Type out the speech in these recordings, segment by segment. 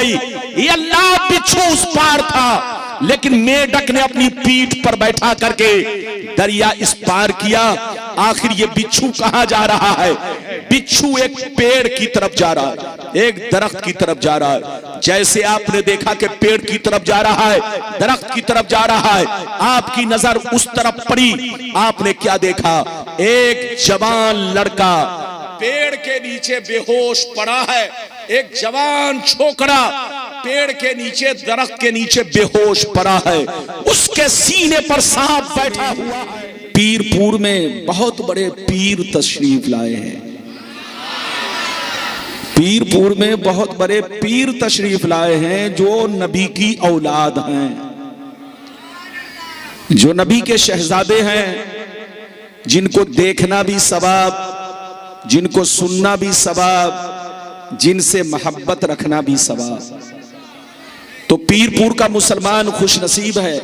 गई। ये अल्लाह बिच्छू उस पार था, लेकिन मेढक ने अपनी पीठ पर बैठा करके दरिया इस पार किया। आखिर ये बिच्छू कहां जा रहा है? बिच्छू एक पेड़ की तरफ जा रहा है, एक दरख्त की तरफ जा रहा है। जैसे आपने देखा कि पेड़ की तरफ जा रहा है, दरख्त की तरफ जा रहा है, आपकी नजर उस तरफ पड़ी। आपने क्या देखा? एक जवान लड़का पेड़ के नीचे बेहोश पड़ा है। एक जवान छोकरा पेड़ के नीचे, दरख्त के नीचे बेहोश पड़ा है। उसके सीने पर सांप बैठा हुआ है। पीरपुर में बहुत बड़े पीर तशरीफ लाए हैं। पीरपुर में बहुत बड़े पीर तशरीफ लाए हैं जो नबी की औलाद हैं, जो नबी के शहजादे हैं, जिनको देखना भी सवाब, जिनको सुनना भी सवाब, जिनसे मोहब्बत रखना भी सवाब। तो पीरपुर का मुसलमान खुश नसीब है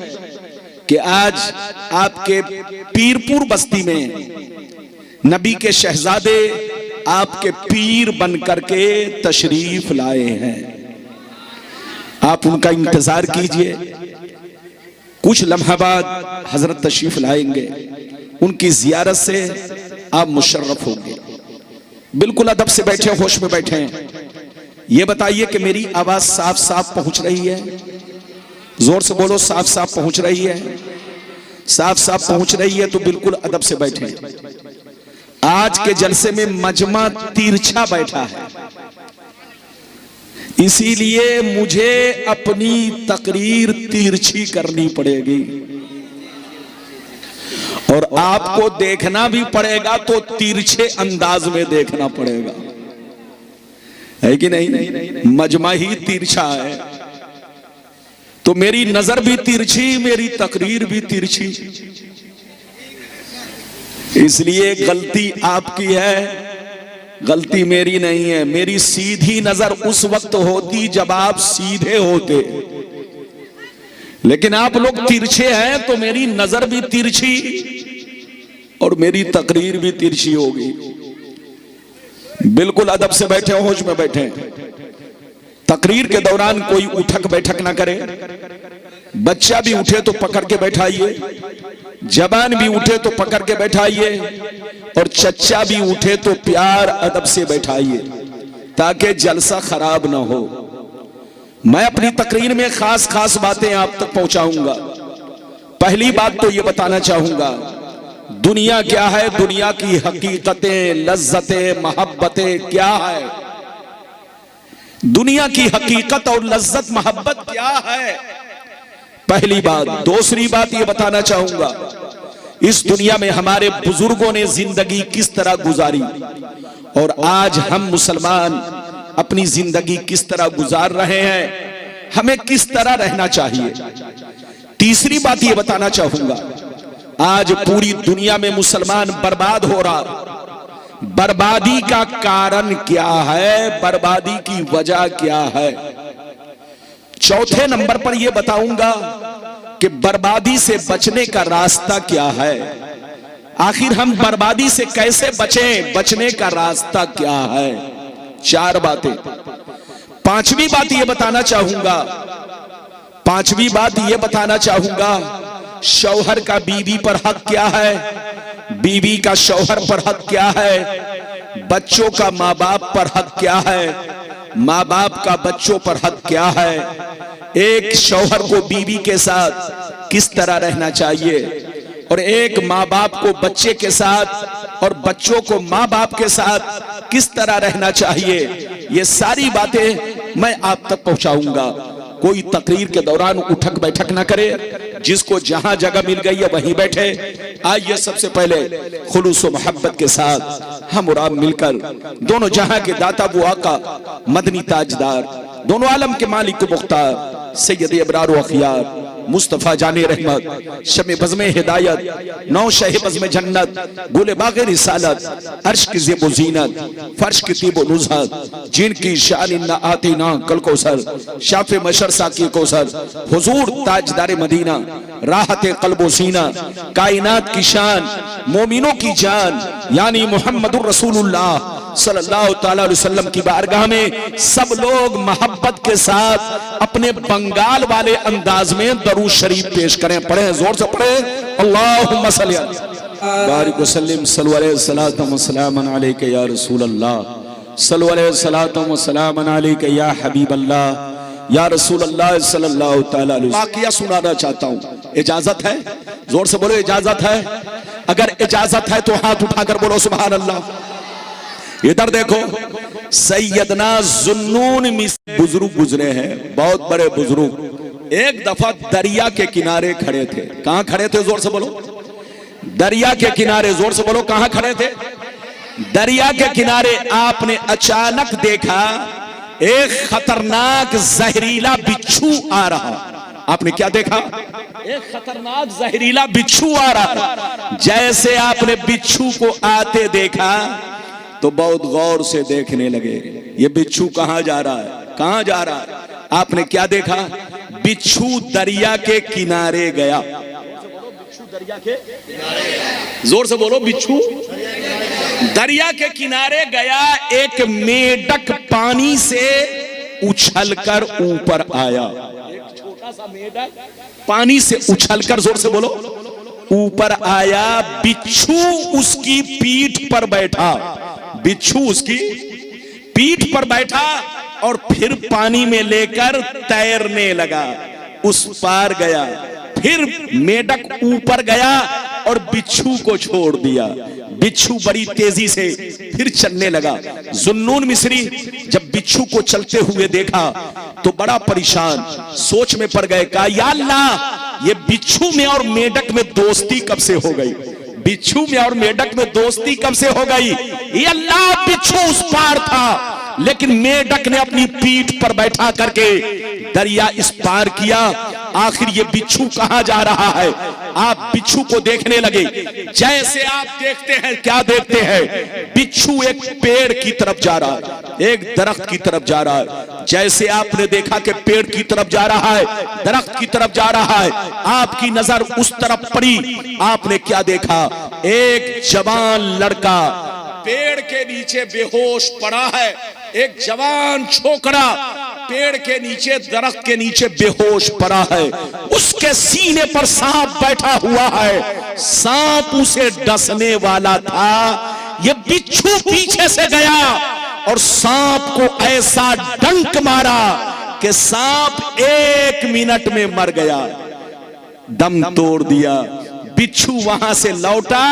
कि आज आपके पीरपुर बस्ती में नबी के शहजादे आपके पीर बनकर के तशरीफ लाए हैं। आप उनका इंतजार कीजिए, कुछ लम्हा बाद हजरत तशरीफ लाएंगे। उनकी जियारत से आप मुशर्रफ होंगे। बिल्कुल अदब से बैठे, होश में बैठे हैं। ये बताइए कि मेरी आवाज साफ साफ पहुंच रही है? जोर से बोलो, साफ साफ पहुंच रही है? साफ साफ पहुंच रही है तो बिल्कुल अदब से बैठे। आज के जलसे में मजमा तिरछा बैठा है, इसीलिए मुझे अपनी तकरीर तिरछी करनी पड़ेगी और आपको देखना भी पड़ेगा, तो तिरछे अंदाज में देखना पड़ेगा, है कि नहीं? मजमा ही तिरछा है तो मेरी नजर भी तिरछी, मेरी तकरीर भी तिरछी। इसलिए गलती आपकी है, गलती मेरी नहीं है। मेरी सीधी नजर उस वक्त होती जब आप सीधे होते, लेकिन आप लोग तिरछे हैं तो मेरी नजर भी तिरछी और मेरी तकरीर भी तिरछी होगी। बिल्कुल अदब से बैठे, होश में बैठे। तकरीर के दौरान कोई उठक बैठक ना करे। बच्चा भी उठे तो पकड़ के बैठाइए, जवान भी उठे तो पकड़ के बैठाइए, और चच्चा भी उठे तो प्यार अदब से बैठाइए, ताकि जलसा खराब ना हो। मैं अपनी तकरीर में खास खास बातें आप तक पहुंचाऊंगा। पहली बात तो ये बताना चाहूंगा, दुनिया क्या है, दुनिया की हकीकतें, लज्जतें, मोहब्बतें क्या है, दुनिया की हकीकत और लज्जत मोहब्बत क्या है, पहली बात। दूसरी बात ये बताना चाहूंगा, इस दुनिया में हमारे बुजुर्गों ने जिंदगी किस तरह गुजारी और आज हम मुसलमान अपनी जिंदगी किस तरह गुजार रहे हैं, हमें किस तरह रहना चाहिए। तीसरी बात ये बताना चाहूंगा, आज पूरी दुनिया में मुसलमान बर्बाद हो रहा, बर्बादी का कारण क्या है, बर्बादी की वजह क्या है। चौथे नंबर पर यह बताऊंगा कि बर्बादी से बचने का रास्ता क्या है, आखिर हम बर्बादी से कैसे बचें, बचने का रास्ता क्या है। चार बातें। पांचवी बात यह बताना चाहूंगा, पांचवी बात यह बताना चाहूंगा, शौहर का बीवी पर हक क्या है, बीवी का शौहर पर हक क्या है, बच्चों का माँ बाप पर हक क्या है, माँ बाप का बच्चों पर हक क्या है, एक शौहर को बीवी के साथ किस तरह रहना चाहिए, और एक माँ बाप को बच्चे के साथ और बच्चों को माँ बाप के साथ किस तरह रहना चाहिए। ये सारी बातें मैं आप तक पहुंचाऊंगा। कोई तकरीर के दौरान उठक बैठक ना करे, जिसको जहां जगह मिल गई है वहीं बैठे। आइए सबसे पहले खुलूस व मोहब्बत के साथ हम और आप मिलकर दोनों जहां के दाता वो आका मदनी ताजदार, दोनों आलम के मालिक मुख्तार सैयद अबरार व अखियार मुस्तफा जाने रहमत, शमे बज़्मे हिदायत, नौ शह बज़्मे जन्नत, गुले बाग़े रिसालत, अर्श की ज़ेब व ज़ीनत, फर्श की तीब व नुज़हत, जिनकी शान इन्ना आतीना कल कौसर, शाफ़े मशर साकी कौसर, हुजूर ताजदार मदीना, राहत क़ल्ब व सीना, कायनात की शान, मोमिनों की जान, यानी मुहम्मदुर रसूलुल्लाह सल्लल्लाहु ताला अलैहि वसल्लम की बारगाह में सब लोग मोहब्बत के साथ अपने बंगाल वाले अंदाज में दरूद शरीफ पेश करें। पढ़े, जोर से पढ़े। अल्लाहुम्मा सल्ली बारिक वसल्लिम सल्लु अलैहि सलातम व सलामन अलैका या रसूल अल्लाह, सल्लु अलैहि सलातम व सलामन अलैका या हबीब अल्लाह, या रसूल अल्लाह सल्लल्लाहु ताला अलैहि वसल्लम। वाक़िया सुनाना चाहता हूँ, इजाजत है? जोर से बोलो, इजाजत है? अगर इजाजत है तो हाथ उठाकर बोलो सुभान अल्लाह। इधर देखो, सैयदना जुन्नून मिस्री बुजुर्ग गुजरे हैं, बहुत बड़े बुजुर्ग। एक दफा दरिया के किनारे खड़े थे। कहां खड़े थे? जोर से बोलो। दरिया के किनारे। जोर से बोलो, कहां खड़े थे? दरिया के किनारे। आपने अचानक देखा एक खतरनाक जहरीला बिच्छू आ रहा। आपने क्या देखा? एक खतरनाक जहरीला बिच्छू आ रहा। जैसे आपने बिच्छू को आते देखा तो बहुत गौर से देखने लगे, ये बिच्छू कहां जा रहा है, कहां जा रहा है? आपने क्या देखा? बिच्छू दरिया के किनारे गया। दरिया के किनारे। जोर से बोलो, बिच्छू दरिया के किनारे गया। एक मेढक पानी से उछलकर ऊपर आया। एक छोटा सा मेढक पानी से उछलकर, जोर से बोलो, ऊपर आया। बिच्छू उसकी पीठ पर बैठा। बिच्छू उसकी पीठ पर बैठा और फिर पानी में लेकर तैरने लगा। उस पार गया। फिर मेढक ऊपर गया और बिच्छू को छोड़ दिया। बिच्छू बड़ी तेजी से फिर चलने लगा। जुन्नून मिस्री जब बिच्छू को चलते हुए देखा तो बड़ा परेशान, सोच में पड़ गए। कहा, या अल्लाह, ये बिच्छू में और मेढक में दोस्ती कब से हो गई? बिच्छू में और मेढक में दोस्ती कब से हो गई? ये अल्लाह, बिच्छू उस पार था लेकिन मेढक ने अपनी पीठ पर बैठा करके दरिया इस पार किया। आखिर ये बिच्छू कहां जा रहा है? आप बिच्छू को देखने लगे। जैसे आप देखते हैं, क्या देखते हैं? बिच्छू एक पेड़ की तरफ जा रहा है, एक दरख्त की तरफ जा रहा है। जैसे आपने देखा कि पेड़ की तरफ जा रहा है, दरख्त की तरफ जा रहा है, आपकी नजर उस तरफ पड़ी। आपने क्या देखा? एक जवान लड़का पेड़ के नीचे बेहोश पड़ा है। एक जवान छोकरा पेड़ के नीचे, दरख्त के नीचे बेहोश पड़ा है। उसके सीने पर सांप बैठा हुआ है। सांप उसे डसने वाला था। ये बिच्छू पीछे से गया और सांप को ऐसा डंक मारा कि सांप 1 मिनट में मर गया, दम तोड़ दिया। बिच्छू वहां से लौटा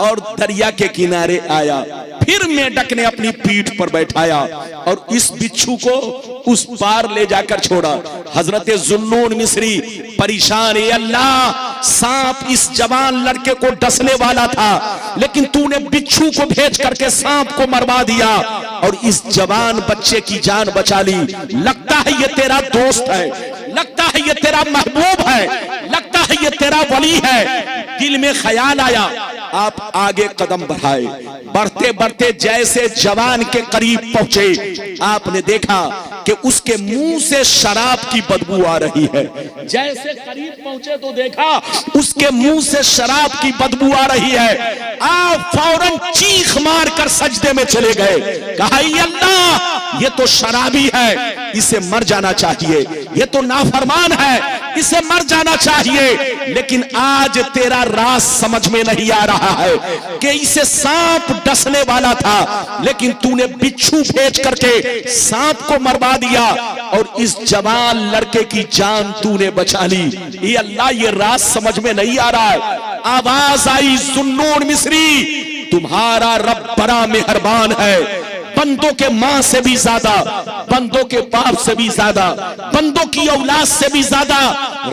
और दरिया के किनारे आया। फिर मेढक ने अपनी पीठ पर बैठाया और इस बिच्छू को उस पार ले जाकर छोड़ा। हजरत जुन्नून मिस्री परेशान, ए अल्लाह, सांप इस जवान लड़के को डसने वाला था लेकिन तूने बिच्छू को भेज करके सांप को मरवा दिया और इस जवान बच्चे की जान बचा ली। लगता है ये तेरा दोस्त है, लगता है ये तेरा महबूब है, लगता है ये तेरा वली है। दिल में ख्याल आया, आप आगे कदम बढ़ाए। बढ़ते बढ़ते जैसे जवान के करीब पहुंचे, आपने देखा कि उसके मुंह से शराब की बदबू आ रही है। जैसे करीब पहुंचे तो देखा उसके मुंह से शराब की बदबू आ रही है। आप फौरन चीख मार कर सजदे में चले गए। कहा, या अल्लाह, ये तो शराबी है, इसे मर जाना चाहिए। ये तो नाफरमान है, इसे मर जाना चाहिए। लेकिन आज तेरा राज समझ में नहीं आ रहा है कि इसे सांप डसने वाला था लेकिन तूने बिच्छू भेज करके सांप को मरवा दिया और इस जवान लड़के की जान तूने बचा ली। ये अल्लाह, ये राज समझ में नहीं आ रहा है। आवाज आई, जुन्नून मिस्री, तुम्हारा रब बड़ा मेहरबान है। बंदों के मां से भी ज्यादा, बंदों के बाप से भी ज्यादा, बंदों की औलाद से भी ज्यादा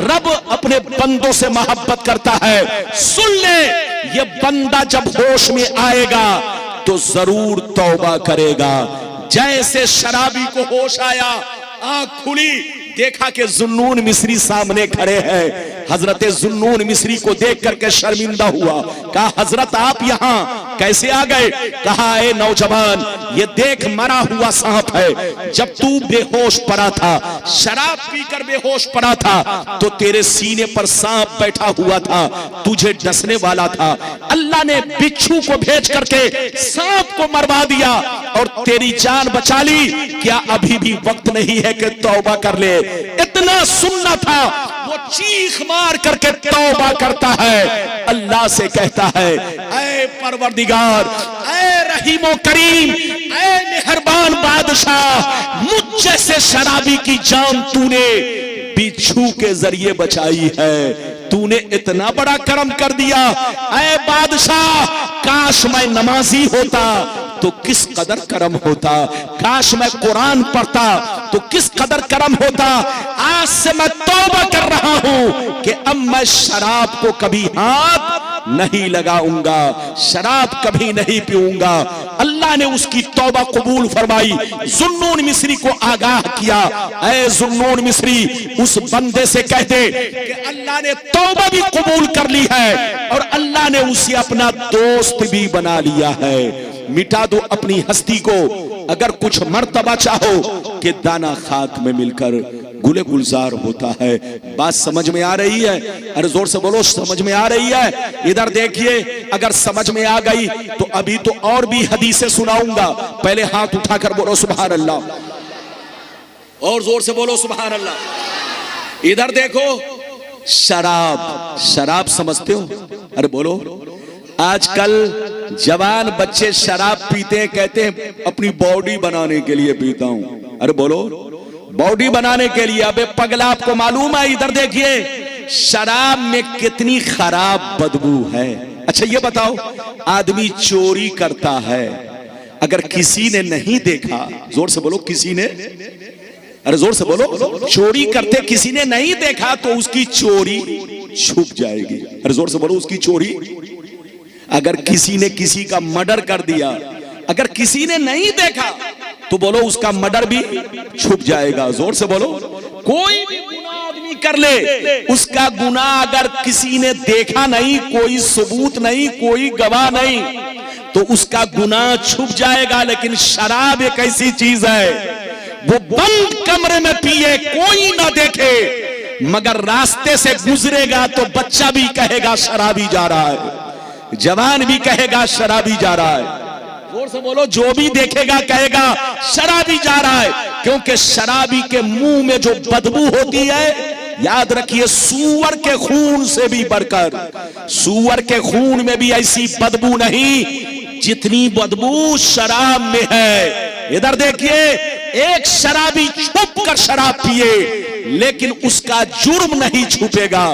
रब अपने बंदों से मोहब्बत करता है। सुन ले, ये बंदा जब होश में आएगा तो जरूर तौबा करेगा। जैसे शराबी को होश आया, आंख खुली, देखा कि जुन्नून मिस्री सामने खड़े हैं। हजरत जुन्नून मिस्री को देख करके शर्मिंदा हुआ। कहा हजरत आप यहाँ कैसे आ गए? कहा ए नौजवान, ये देख मरा हुआ सांप है। जब तू बेहोश पड़ा था, शराब पीकर बेहोश पड़ा था, तो तेरे सीने पर सांप बैठा हुआ था, तुझे डसने वाला था। अल्लाह ने बिच्छू को भेज करके सांप को मरवा दिया और तेरी जान बचा ली। क्या अभी भी वक्त नहीं है कि तौबा कर ले? इतना सुनना था, वो चीख मार करके तौबा करता है, अल्लाह से कहता है ऐ परवरदिगार, ऐ रहीमो करीम, ऐ मेहरबान बादशाह, मुझ जैसे शराबी की जान तूने बिच्छू के जरिए बचाई है। तूने इतना बड़ा करम कर दिया। ऐ बादशाह, काश मैं नमाजी होता तो किस कदर करम होता, काश मैं कुरान पढ़ता तो किस कदर करम होता। आज से मैं तौबा कर रहा हूं कि अब मैं शराब को कभी हाथ नहीं लगाऊंगा, शराब कभी नहीं पीऊंगा। अल्लाह ने उसकी तौबा कबूल फरमाई। जुन्नून मिस्री को आगाह किया, ऐ जुन्नून मिस्री, उस बंदे से कह दे कि अल्लाह ने तौबा भी कबूल कर ली है और अल्लाह ने उसे अपना दोस्त भी बना लिया है। मिटा दो अपनी हस्ती को, अगर कुछ मर्तबा चाहो कि दाना खाक में मिलकर गुले गुलजार होता है। बात समझ में आ रही है? अरे जोर से बोलो, समझ में आ रही है? इधर देखिए, अगर समझ में आ गई तो अभी तो और भी हदीसें सुनाऊंगा। पहले हाथ उठाकर बोलो सुभान अल्लाह, और जोर से बोलो सुभान अल्लाह। इधर देखो, शराब, शराब समझते हो? अरे बोलो। आजकल जवान बच्चे शराब पीते हैं, कहते हैं अपनी बॉडी बनाने के लिए पीता हूं। अरे बोलो, बॉडी बनाने के लिए? अबे पगला, आपको मालूम है? इधर देखिए, शराब में कितनी खराब बदबू है। अच्छा ये बताओ, आदमी चोरी करता है, अगर किसी ने नहीं देखा, जोर से बोलो, किसी ने, अरे जोर से बोलो, चोरी करते किसी ने नहीं देखा तो उसकी चोरी छुप जाएगी। अरे जोर से बोलो, उसकी चोरी। अगर किसी ने किसी का मर्डर कर दिया, अगर किसी ने नहीं देखा तो बोलो उसका मर्डर भी छुप जाएगा। जोर से बोलो, कोई भी गुनाह आदमी कर ले, उसका गुनाह अगर किसी ने देखा नहीं, कोई सबूत नहीं, कोई गवाह नहीं, तो उसका गुनाह छुप जाएगा। लेकिन शराब एक ऐसी चीज है, वो बंद कमरे में पिए, कोई ना देखे, मगर रास्ते से गुजरेगा तो बच्चा भी कहेगा शराबी जा रहा है, जवान भी कहेगा शराबी जा रहा है। जोर से बोलो, जो भी देखेगा कहेगा शराबी जा रहा है, क्योंकि शराबी के मुंह में जो बदबू होती है, याद रखिए, सूअर के खून से भी बढ़कर, सूअर के खून में भी ऐसी बदबू नहीं जितनी बदबू शराब में है। इधर देखिए, एक शराबी छुप कर शराब पिए, लेकिन उसका जुर्म नहीं छुपेगा।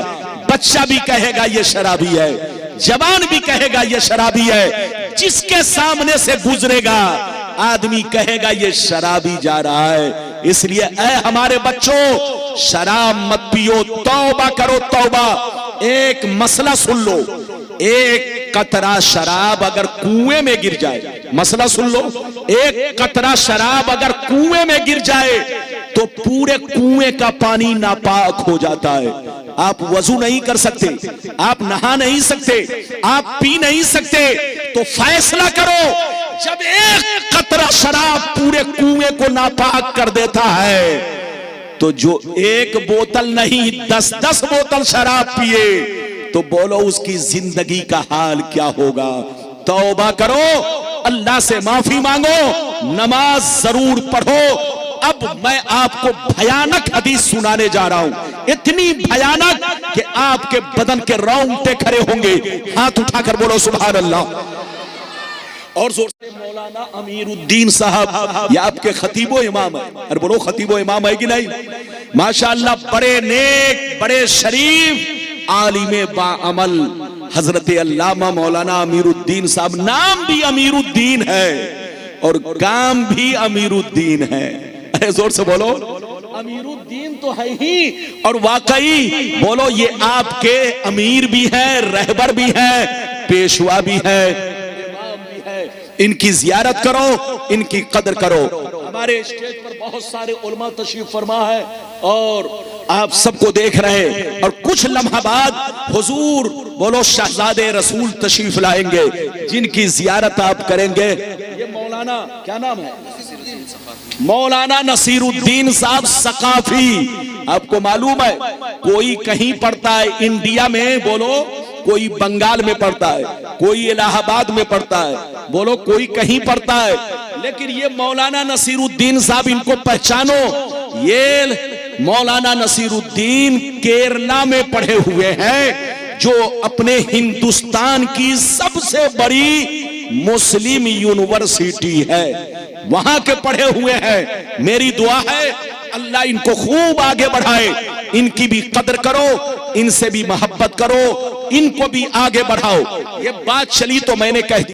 बच्चा भी कहेगा ये शराबी है, जवान भी कहेगा ये शराबी है, जिसके सामने से गुजरेगा आदमी कहेगा ये शराबी जा रहा है। इसलिए ऐ हमारे बच्चों, शराब मत पियो, तौबा करो, तौबा। एक मसला सुन लो, एक कतरा शराब अगर कुएं में गिर जाए, मसला सुन लो, एक कतरा शराब अगर कुएं में गिर जाए तो पूरे कुएं का पानी नापाक हो जाता है। आप वजू नहीं कर सकते, आप नहा नहीं सकते, आप पी नहीं सकते, तो फैसला करो, जब एक कतरा शराब पूरे कुएं को नापाक कर देता है, तो जो एक बोतल नहीं 10-10 बोतल शराब पिए, तो बोलो उसकी जिंदगी का हाल क्या होगा। तौबा करो, अल्लाह से माफी मांगो, नमाज जरूर पढ़ो। अब मैं आपको भयानक हदीस सुनाने जा रहा हूं, इतनी भयानक कि आपके बदन के रोंगटे खड़े होंगे। हाथ उठाकर बोलो सुभान अल्लाह, और जोर से। मौलाना अमीरुद्दीन साहब, ये आपके खतीबो इमाम है। अरे बोलो, खतीबो इमाम है कि नहीं? माशाअल्लाह, बड़े नेक, बड़े शरीफ, आलिमे बाअमल हजरत अल्लामा मौलाना अमीरुद्दीन साहब। नाम भी अमीरुद्दीन है और काम भी अमीरुद्दीन है। अरे जोर से बोलो, अमीरुद्दीन तो है ही, और वाकई बोलो ये आपके अमीर भी है, रहबर भी है, पेशवा भी है, इमाम भी है। इनकी जियारत करो, इनकी कदर करो। हमारे स्टेज पर बहुत सारे उलमा तशरीफ फरमा है और आप सबको देख रहे हैं और कुछ लम्हा बाद हुजूर बोलो शहजादे रसूल तशरीफ लाएंगे, जिनकी जियारत आप करेंगे। ये मौलाना क्या नाम है? मौलाना नसीरुद्दीन साहब सकाफी। आपको मालूम है कोई कहीं पढ़ता है इंडिया में, बोलो कोई बंगाल में पढ़ता है, कोई इलाहाबाद में पढ़ता है, बोलो कोई कहीं पढ़ता है, लेकिन ये मौलाना नसीरुद्दीन साहब, इनको पहचानो। ये मौलाना नसीरुद्दीन केरला में पढ़े हुए हैं, जो अपने हिंदुस्तान की सबसे बड़ी मुस्लिम यूनिवर्सिटी है, वहां के पढ़े हुए हैं। मेरी दुआ है अल्लाह इनको खूब आगे बढ़ाए, इनकी भी कदर करो, इनसे भी मोहब्बत करो, इनको भी आगे बढ़ाओ। ये बात चली तो मैंने कह दी।